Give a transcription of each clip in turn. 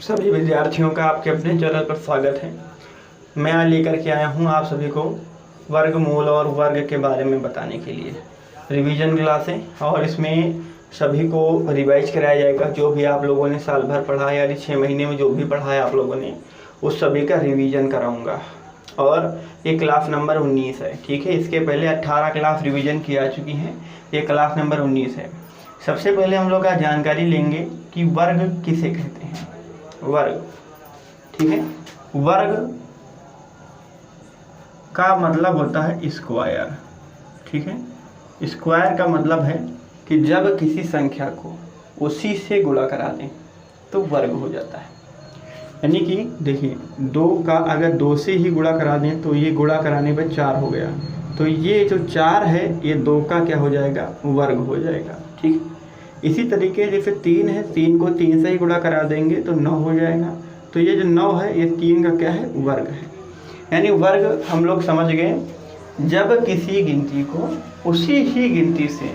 सभी विद्यार्थियों का आपके अपने चैनल पर स्वागत है। मैं आज लेकर के आया हूँ आप सभी को वर्गमूल और वर्ग के बारे में बताने के लिए रिवीजन क्लास है और इसमें सभी को रिवाइज कराया जाएगा। जो भी आप लोगों ने साल भर पढ़ा है यानी 6 महीने में जो भी पढ़ा है आप लोगों ने उस सभी का रिवीजन कराऊंगा। और ये क्लास नंबर 19 है, ठीक है। इसके पहले 18 क्लास रिवीजन की आ चुकी हैं, ये क्लास नंबर 19 है। सबसे पहले हम लोग का जानकारी लेंगे कि वर्ग किसे कहते हैं। वर्ग, ठीक है। वर्ग का मतलब होता है स्क्वायर, ठीक है। स्क्वायर का मतलब है कि जब किसी संख्या को उसी से गुणा करा दें तो वर्ग हो जाता है। यानी कि देखिए 2 का अगर 2 से ही गुणा करा दें तो ये गुणा कराने पर 4 हो गया, तो ये जो 4 है ये 2 का क्या हो जाएगा, वर्ग हो जाएगा, ठीक। इसी तरीके जैसे 3 है, 3 को 3 से ही गुणा करा देंगे तो 9 हो जाएगा, तो ये जो 9 है ये 3 का क्या है, वर्ग है। यानी वर्ग हम लोग समझ गए, जब किसी गिनती को उसी ही गिनती से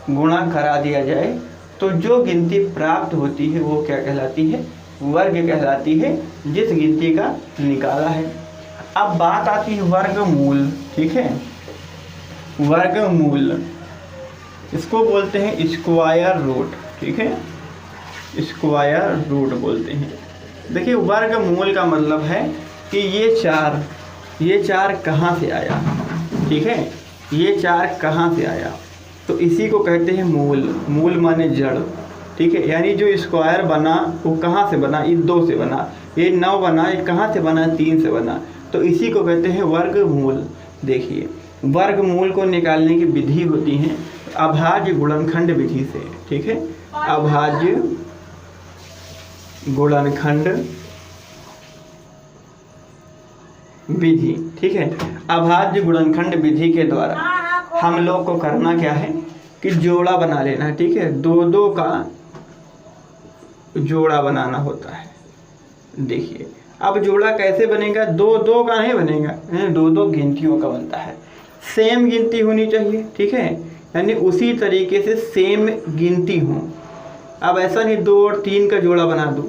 गुणा करा दिया जाए तो जो गिनती प्राप्त होती है वो क्या कहलाती है, वर्ग कहलाती है, जिस गिनती का निकाला है। अब बात आती है वर्गमूल, ठीक है। वर्गमूल इसको बोलते हैं स्क्वायर रूट, ठीक है, स्क्वायर रूट बोलते हैं। देखिए वर्गमूल का मतलब है कि ये चार कहाँ से आया, ठीक है, ये 4 कहाँ से आया, तो इसी को कहते हैं मूल। मूल माने जड़, ठीक है। यानी जो स्क्वायर बना वो कहाँ से बना, इस 2 से बना। ये 9 बना, ये कहाँ से बना, 3 से बना, तो इसी को कहते हैं वर्गमूल। देखिए वर्गमूल को निकालने की विधि होती है अभाज्य गुणनखंड विधि से, ठीक है। अभाज्य गुणनखंड विधि, ठीक है। अभाज्य गुणनखंड विधि के द्वारा हम लोग को करना क्या है कि जोड़ा बना लेना, ठीक है। 2-2 का जोड़ा बनाना होता है। देखिए अब जोड़ा कैसे बनेगा, 2-2 का नहीं बनेगा, 2-2 गिनतियों का बनता है। सेम गिनती होनी चाहिए, ठीक है, यानी उसी तरीके से सेम गिनती हो। अब ऐसा नहीं 2 और 3 का जोड़ा बना दूँ,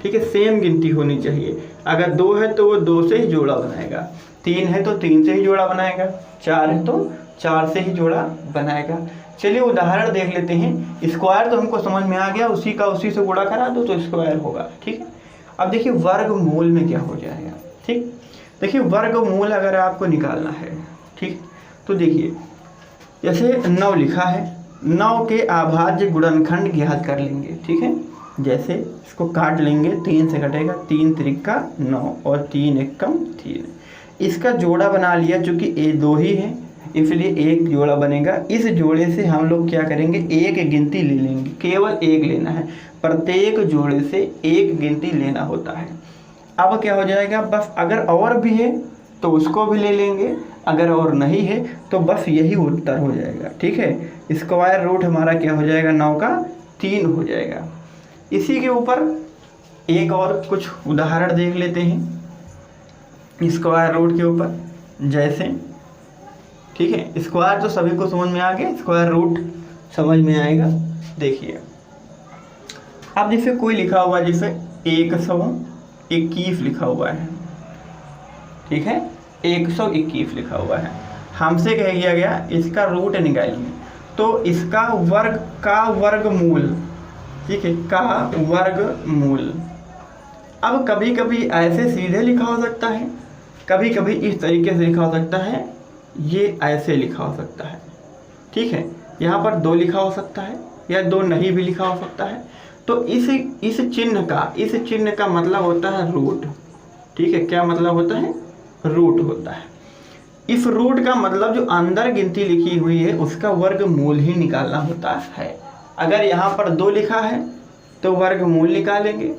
ठीक है, सेम गिनती होनी चाहिए। अगर 2 है तो वो 2 से ही जोड़ा बनाएगा, 3 है तो 3 से ही जोड़ा बनाएगा, 4 है तो 4 से ही जोड़ा बनाएगा। चलिए उदाहरण देख लेते हैं। स्क्वायर तो हमको समझ में आ गया, उसी का उसी से गुणा करा दो तो स्क्वायर होगा, ठीक है। अब देखिए वर्गमूल में क्या हो जाएगा, ठीक। देखिए वर्गमूल अगर आपको निकालना है, ठीक, तो देखिए जैसे 9 लिखा है, 9 के अभाज्य गुणनखंड ज्ञात कर लेंगे, ठीक है। जैसे इसको काट लेंगे, 3 से कटेगा, 3 त्रिका 9 और 3 एकम 3। इसका जोड़ा बना लिया, चूँकि ये 2 ही है इसलिए एक जोड़ा बनेगा। इस जोड़े से हम लोग क्या करेंगे, एक गिनती ले लेंगे, केवल एक लेना है, प्रत्येक जोड़े से एक गिनती लेना होता है। अब क्या हो जाएगा, बस अगर और भी है तो उसको भी ले लेंगे, अगर और नहीं है तो बस यही उत्तर हो जाएगा, ठीक है। स्क्वायर रूट हमारा क्या हो जाएगा, 9 का 3 हो जाएगा। इसी के ऊपर एक और कुछ उदाहरण देख लेते हैं स्क्वायर रूट के ऊपर। जैसे ठीक है, स्क्वायर तो सभी को समझ में आ गया, स्क्वायर रूट समझ में आएगा। देखिए अब जैसे कोई लिखा हुआ है, जैसे 121 लिखा हुआ है, ठीक है, 121 लिखा हुआ है। हमसे कह दिया गया इसका रूट निकालिए, तो इसका वर्ग का वर्गमूल, ठीक है, का वर्गमूल। अब कभी कभी ऐसे सीधे लिखा हो सकता है, कभी कभी इस तरीके से लिखा हो सकता है, ये ऐसे लिखा हो सकता है, ठीक है। यहाँ पर 2 लिखा हो सकता है या 2 नहीं भी लिखा हो सकता है। तो इस चिन्ह का मतलब होता है रूट, ठीक है। क्या मतलब होता है, रूट होता है। इस रूट का मतलब जो अंदर गिनती लिखी हुई है उसका वर्गमूल ही निकालना होता है। अगर यहाँ पर 2 लिखा है तो वर्गमूल निकालेंगे,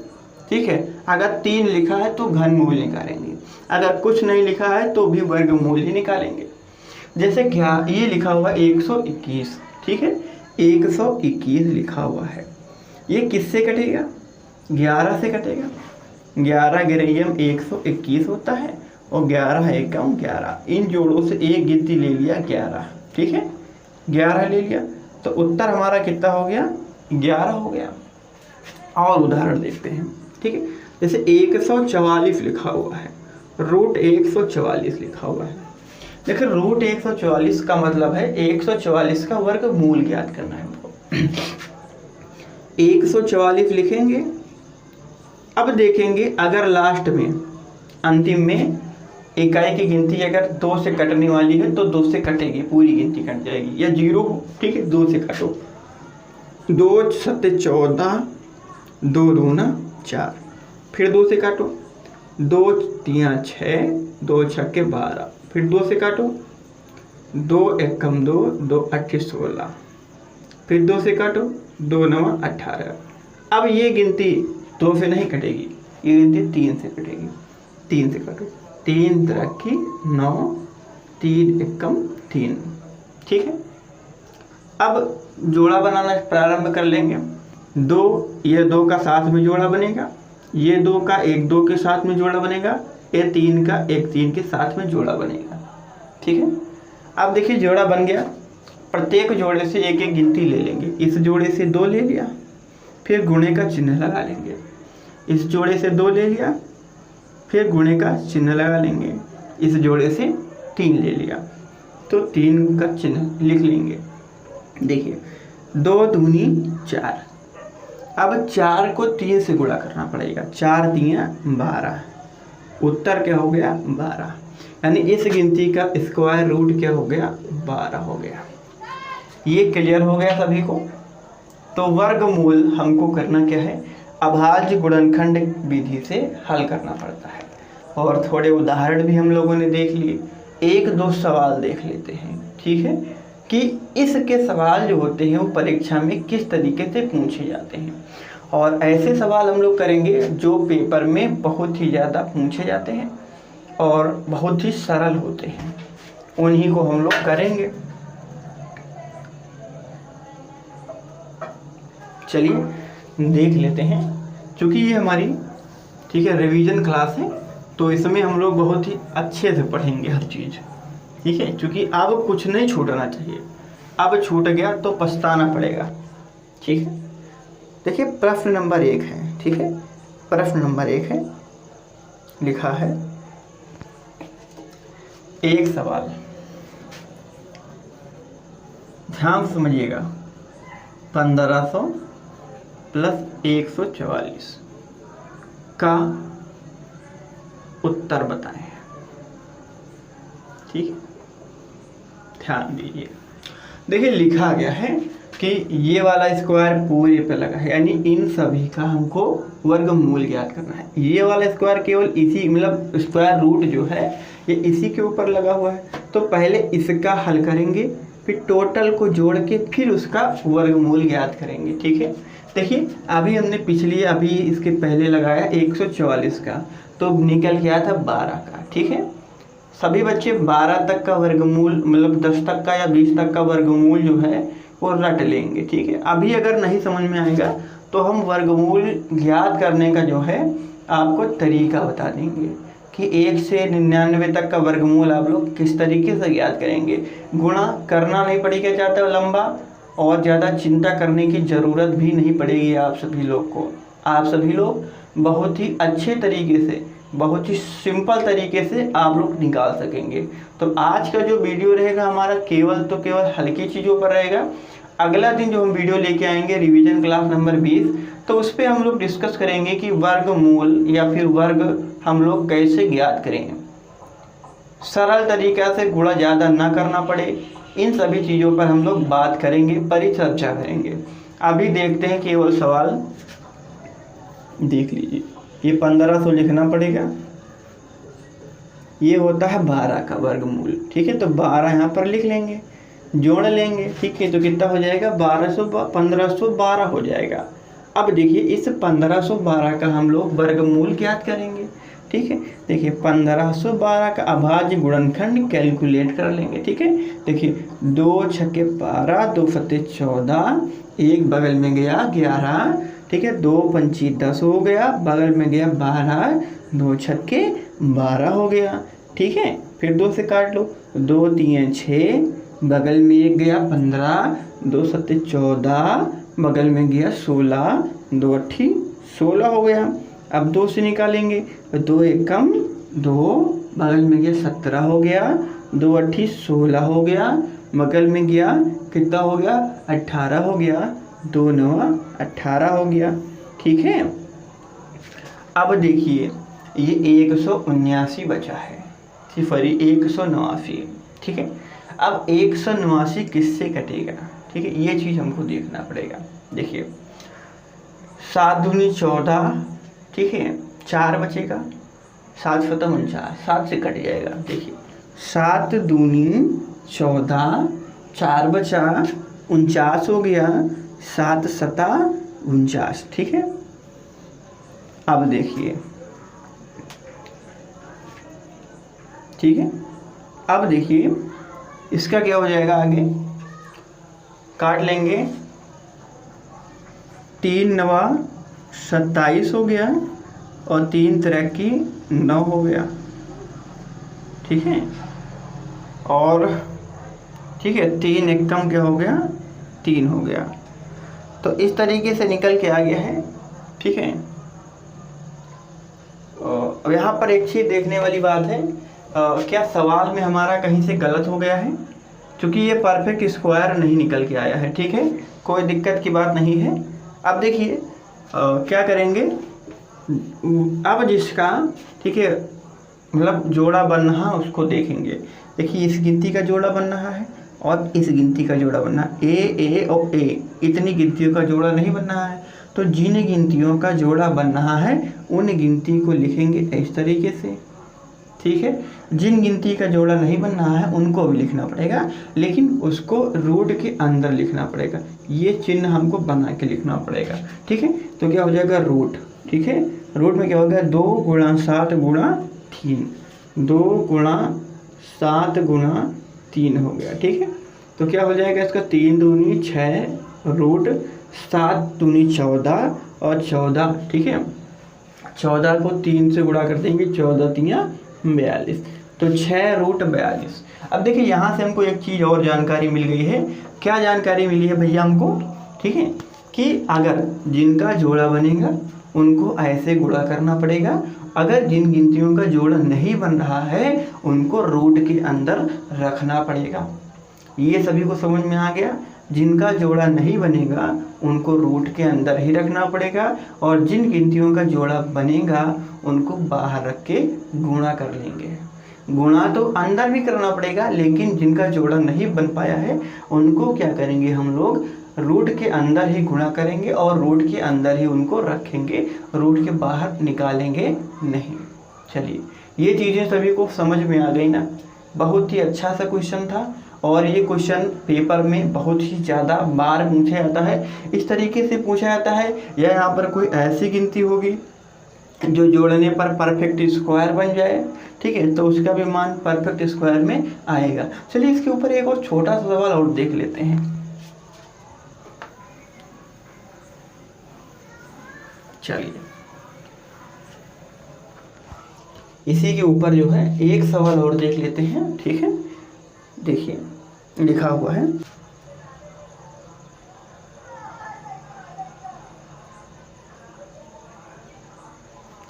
ठीक है। अगर 3 लिखा है तो घनमूल निकालेंगे, अगर कुछ नहीं लिखा है तो भी वर्गमूल ही निकालेंगे। जैसे क्या ये लिखा हुआ 121, ठीक है, 121 लिखा हुआ है, ये किससे कटेगा, 11 से कटेगा। 11 गिरैयम 121 होता है और 11 एकम 11, इन जोड़ों से एक गिनती ले लिया 11, ठीक है, 11 ले लिया तो उत्तर हमारा कितना हो गया, 11 हो गया। और उदाहरण देखते हैं, ठीक है। जैसे 144 लिखा हुआ है, रूट 144 लिखा हुआ है। देखिए रूट 144 का मतलब है 144 का वर्गमूल ज्ञात करना है हमको। 144 लिखेंगे। अब देखेंगे अगर लास्ट में अंतिम में इकाई की गिनती अगर 2 से कटने वाली है तो 2 से कटेगी, पूरी गिनती कट जाएगी, या 0 हो, ठीक है, 2 से काटो। 2 7 14, 2 दूना 4, फिर 2 से काटो। 2 3 6, 2 छक्के 12, फिर 2 से काटो। 2 1 2, 2 8 16, फिर 2 से काटो। 2 9 18। अब ये गिनती 2 से नहीं कटेगी, ये गिनती 3 से कटेगी। 3 से काटो। 3 3 9, 3 1 3, ठीक है। अब जोड़ा बनाना प्रारंभ कर लेंगे। 2 ये 2 का साथ में जोड़ा बनेगा, ये 2 का 1 2 के साथ में जोड़ा बनेगा, ये 3 का 1 3 के साथ में जोड़ा बनेगा, ठीक है। अब देखिए जोड़ा बन गया। प्रत्येक जोड़े से एक एक गिनती ले लेंगे। इस जोड़े से 2 ले लिया, फिर गुणे का चिन्ह लगा लेंगे। इस जोड़े से 2 ले लिया, फिर गुणे का चिन्ह लगा लेंगे। इस जोड़े से 3 ले लिया तो 3 का चिन्ह लिख लेंगे। देखिए 2 दूनी 4। अब 4 को 3 से गुणा करना पड़ेगा। 4 3 12, उत्तर क्या हो गया 12, यानी इस गिनती का स्क्वायर रूट क्या हो गया 12 हो गया। ये क्लियर हो गया सभी को। तो वर्गमूल हमको करना क्या है, अभाज्य गुणनखंड विधि से हल करना पड़ता है। और थोड़े उदाहरण भी हम लोगों ने देख लिए, 1 2 सवाल देख लेते हैं, ठीक है, कि इसके सवाल जो होते हैं वो परीक्षा में किस तरीके से पूछे जाते हैं। और ऐसे सवाल हम लोग करेंगे जो पेपर में बहुत ही ज़्यादा पूछे जाते हैं और बहुत ही सरल होते हैं, उन्हीं को हम लोग करेंगे। चलिए देख लेते हैं। क्योंकि ये हमारी, ठीक है, रिवीजन क्लास है, तो इसमें हम लोग बहुत ही अच्छे से पढ़ेंगे हर चीज़, ठीक है। क्योंकि अब कुछ नहीं छूटना चाहिए, अब छूट गया तो पछताना पड़ेगा, ठीक है। देखिए प्रश्न नंबर 1 है, ठीक है, प्रश्न नंबर 1 है, लिखा है एक सवाल, ध्यान समझिएगा। 1500 प्लस 144 का उत्तर बताएं, ठीक है, ध्यान दीजिए। देखिए लिखा गया है कि ये वाला स्क्वायर पूरे पे लगा है, यानी इन सभी का हमको वर्गमूल ज्ञात करना है। ये वाला स्क्वायर केवल इसी, मतलब स्क्वायर रूट जो है ये इसी के ऊपर लगा हुआ है। तो पहले इसका हल करेंगे, फिर टोटल को जोड़ के फिर उसका वर्गमूल ज्ञात करेंगे, ठीक है। देखिए अभी हमने अभी इसके पहले लगाया 144 का, तो निकल गया था 12 का, ठीक है। सभी बच्चे 12 तक का वर्गमूल, मतलब 10 तक का या 20 तक का वर्गमूल जो है वो रट लेंगे, ठीक है। अभी अगर नहीं समझ में आएगा तो हम वर्गमूल ज्ञात करने का जो है आपको तरीका बता देंगे कि 1 से 99 तक का वर्गमूल आप लोग किस तरीके से ज्ञात करेंगे। गुणा करना नहीं पड़ेगा ज़्यादा लंबा, और ज़्यादा चिंता करने की ज़रूरत भी नहीं पड़ेगी आप सभी लोग को। आप सभी लोग बहुत ही अच्छे तरीके से, बहुत ही सिंपल तरीके से आप लोग निकाल सकेंगे। तो आज का जो वीडियो रहेगा हमारा केवल हल्की चीज़ों पर रहेगा। अगला दिन जो हम वीडियो लेके आएंगे रिवीजन क्लास नंबर 20, तो उस पर हम लोग डिस्कस करेंगे कि वर्गमूल या फिर वर्ग हम लोग कैसे ज्ञात करें, सरल तरीका से, गुणा ज़्यादा ना करना पड़े, इन सभी चीज़ों पर हम लोग बात करेंगे, परिचर्चा करेंगे। अभी देखते हैं केवल सवाल देख लीजिए। ये 1500 लिखना पड़ेगा, ये होता है 12 का वर्गमूल, ठीक है। तो 12 यहाँ पर लिख लेंगे, जोड़ लेंगे, ठीक है। तो कितना हो जाएगा 1512 हो जाएगा। अब देखिए इस 1512 का हम लोग वर्गमूल ज्ञात करेंगे, ठीक है। देखिए 1512 का अभाज्य गुणनखंड कैलकुलेट कर लेंगे, ठीक है। देखिए 2 छक्के 12, 2 सत्ते 14, एक बगल में गया 11, ठीक है। 2 पंची 10 हो गया, बगल में गया 12, 2 छक्के 12 हो गया, ठीक है। फिर 2 से काट लो, 2 3 6, बगल में एक गया 15, 2 सत्ते 14, बगल में गया 16, 2 8 16 हो गया। अब 2 से निकालेंगे, 2 एकम 2, बगल में गया 17 हो गया, 2 अट्ठी 16 हो गया, बगल में गया कितना हो गया 18 हो गया, 2 नवा 18 हो गया। ठीक है, अब देखिए ये 179 बचा है, सॉरी 189। ठीक है, अब 189 किससे कटेगा? ठीक है, ये चीज़ हमको देखना पड़ेगा। देखिए 7 दूनी 14, ठीक है, 4 बचेगा, 7 सतम 49, 7 से कट जाएगा। देखिए 7 दूनी 14, 4 बचा 49 हो गया, 7 सता 49। ठीक है, अब देखिए, ठीक है, अब देखिए इसका क्या हो जाएगा, आगे काट लेंगे, 3 नवा 27 हो गया और 3 तिरकी 9 हो गया। ठीक है, और ठीक है 3 एकम क्या हो गया 3 हो गया। तो इस तरीके से निकल के आ गया है। ठीक है, अब यहाँ पर एक चीज़ देखने वाली बात है, क्या सवाल में हमारा कहीं से गलत हो गया है? क्योंकि ये परफेक्ट स्क्वायर नहीं निकल के आया है। ठीक है, कोई दिक्कत की बात नहीं है। अब देखिए क्या करेंगे, अब जिसका ठीक है मतलब जोड़ा बन रहा उसको देखेंगे। देखिए इस गिनती का जोड़ा बन रहा है और इस गिनती का जोड़ा बन रहा है, ए और ए, इतनी गिनतियों का जोड़ा नहीं बन रहा है। तो जिन गिनतियों का जोड़ा बन रहा है उन गिनती को लिखेंगे इस तरीके से। ठीक है, जिन गिनती का जोड़ा नहीं बन रहा है उनको भी लिखना पड़ेगा, लेकिन उसको रूट के अंदर लिखना पड़ेगा। ये चिन्ह हमको बना के लिखना पड़ेगा। ठीक है, तो क्या हो जाएगा रूट। ठीक है, रूट में क्या होगा 2 गुणा 7 गुणा 3, 2 गुणा 7 गुणा 3 हो गया। ठीक है, तो क्या हो जाएगा इसका 3 दूनी 6 रूट 7 दूनी 14 और 14। ठीक है, 14 को 3 से गुणा कर देंगे, 14 तियाँ 42, तो 6 रूट 42। अब देखिए यहाँ से हमको एक चीज़ और जानकारी मिल गई है। क्या जानकारी मिली है भैया हमको? ठीक है, कि अगर जिनका जोड़ा बनेगा उनको ऐसे गुणा करना पड़ेगा, अगर जिन गिनतियों का जोड़ा नहीं बन रहा है उनको रूट के अंदर रखना पड़ेगा। ये सभी को समझ में आ गया? जिनका जोड़ा नहीं बनेगा उनको रूट के अंदर ही रखना पड़ेगा और जिन गिनतियों का जोड़ा बनेगा उनको बाहर रख के गुणा कर लेंगे। गुणा तो अंदर भी करना पड़ेगा, लेकिन जिनका जोड़ा नहीं बन पाया है उनको क्या करेंगे हम लोग रूट के अंदर ही गुणा करेंगे और रूट के अंदर ही उनको रखेंगे, रूट के बाहर निकालेंगे नहीं। चलिए ये चीज़ें सभी को समझ में आ गई ना? बहुत ही अच्छा सा क्वेश्चन था और ये क्वेश्चन पेपर में बहुत ही ज़्यादा बार पूछा जाता है। इस तरीके से पूछा जाता है, या यहाँ पर कोई ऐसी गिनती होगी जो जोड़ने पर परफेक्ट स्क्वायर बन जाए। ठीक है, तो उसका भी मान परफेक्ट स्क्वायर में आएगा। चलिए इसके ऊपर एक और छोटा सा सवाल और देख लेते हैं। चलिए इसी के ऊपर जो है एक सवाल और देख लेते हैं। ठीक है, देखिए लिखा हुआ है,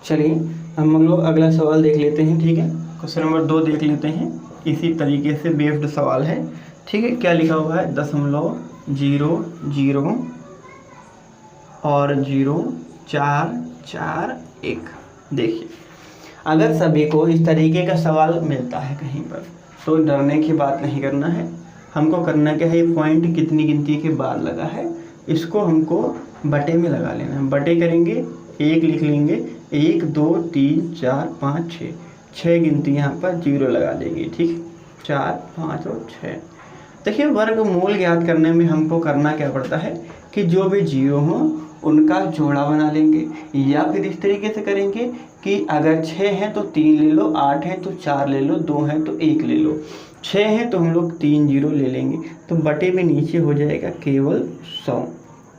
चलिए हम लोग अगला सवाल देख लेते हैं। ठीक है, क्वेश्चन नंबर 2 देख लेते हैं। इसी तरीके से बेस्ड सवाल है। ठीक है, क्या लिखा हुआ है 0.00 और 0.441। देखिए अगर सभी को इस तरीके का सवाल मिलता है कहीं पर तो डरने की बात नहीं करना है। हमको करना क्या है, पॉइंट कितनी गिनती के बाद लगा है इसको हमको बटे में लगा लेना है। बटे करेंगे, 1 लिख लेंगे, 1 2 3 4 5 6, 6 गिनती यहाँ पर 0 लगा देंगे। ठीक, 4 5 और 6। देखिए वर्गमूल ज्ञात करने में हमको करना क्या पड़ता है कि जो भी 0 हो उनका जोड़ा बना लेंगे, या फिर इस तरीके से करेंगे कि अगर 6 हैं तो 3 ले लो, 8 हैं तो 4 ले लो, 2 हैं तो 1 ले लो, 6 हैं तो हम लोग 3 0 ले लेंगे, तो बटे में नीचे हो जाएगा केवल 100।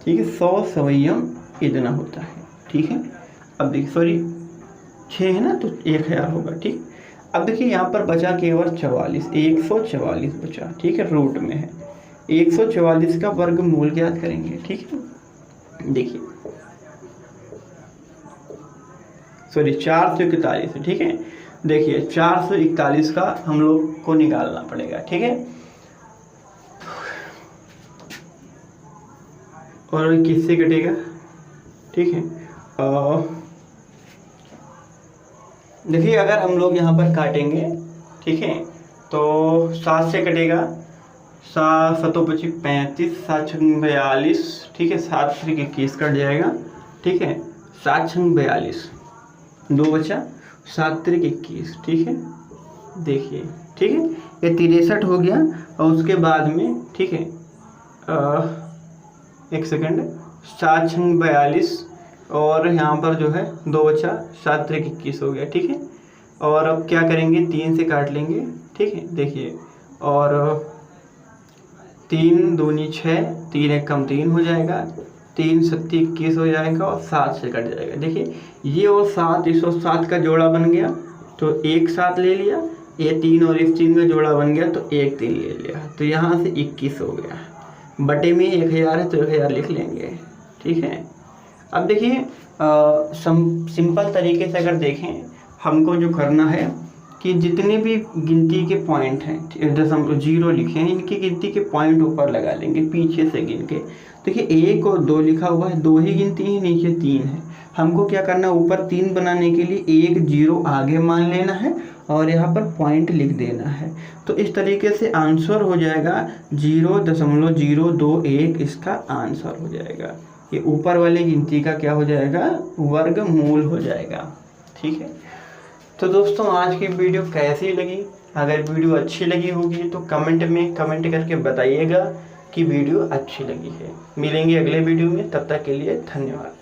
ठीक है, 100 सवयम इतना होता है। ठीक है, अब देखिए सॉरी 6 है ना तो 1000 होगा। ठीक, अब देखिए यहाँ पर बचा केवल 44, 144 बचा। ठीक है, रूट में है 144 का वर्गमूल ज्ञात करेंगे। ठीक है, देखिए सॉरी 441 है, ठीक है। देखिए 441 का हम लोग को निकालना पड़ेगा, ठीक है। और किससे कटेगा, ठीक है। देखिए अगर हम लोग यहाँ पर काटेंगे, ठीक है, तो 7 से कटेगा, 7 7 25 35, 7 6 42, ठीक है, 7 3 21 कट जाएगा, ठीक है। 7 6 42, 2 बचा, 7 3 21, ठीक है। देखिए, ठीक है, ये 63 हो गया। और उसके बाद में, ठीक है, एक सेकंड, 7 6 42 और यहाँ पर जो है 2 बचा, 7 3 21 हो गया, ठीक है। और अब क्या करेंगे, 3 से काट लेंगे, ठीक है। देखिए, और 3 दूनी 6, 3 एक कम 3 हो जाएगा, 3 7 21 हो जाएगा और 7 से कट जाएगा। देखिए ये और 7, इस और 7 का जोड़ा बन गया तो एक 7 ले लिया, ये 3 और इस 3 का जोड़ा बन गया तो एक 3 ले लिया, तो यहाँ से 21 हो गया। बटे में 1000 है तो 1000 लिख लेंगे, ठीक है। अब देखिए सिंपल तरीके से अगर देखें, हमको जो करना है कि जितने भी गिनती के पॉइंट हैं, जैसे हम 0 लिखे हैं, इनकी गिनती के पॉइंट ऊपर लगा लेंगे पीछे से गिन के। देखिए 1 और 2 लिखा हुआ है, 2 ही गिनती है, नीचे 3 है। हमको क्या करना है, ऊपर 3 बनाने के लिए 1 0 आगे मान लेना है और यहाँ पर पॉइंट लिख देना है। तो इस तरीके से आंसर हो जाएगा 0.021, इसका आंसर हो जाएगा। ये ऊपर वाली गिनती का क्या हो जाएगा, वर्गमूल हो जाएगा, ठीक है। तो दोस्तों आज की वीडियो कैसी लगी, अगर वीडियो अच्छी लगी होगी तो कमेंट में कमेंट करके बताइएगा कि वीडियो अच्छी लगी है। मिलेंगे अगले वीडियो में, तब तक के लिए धन्यवाद।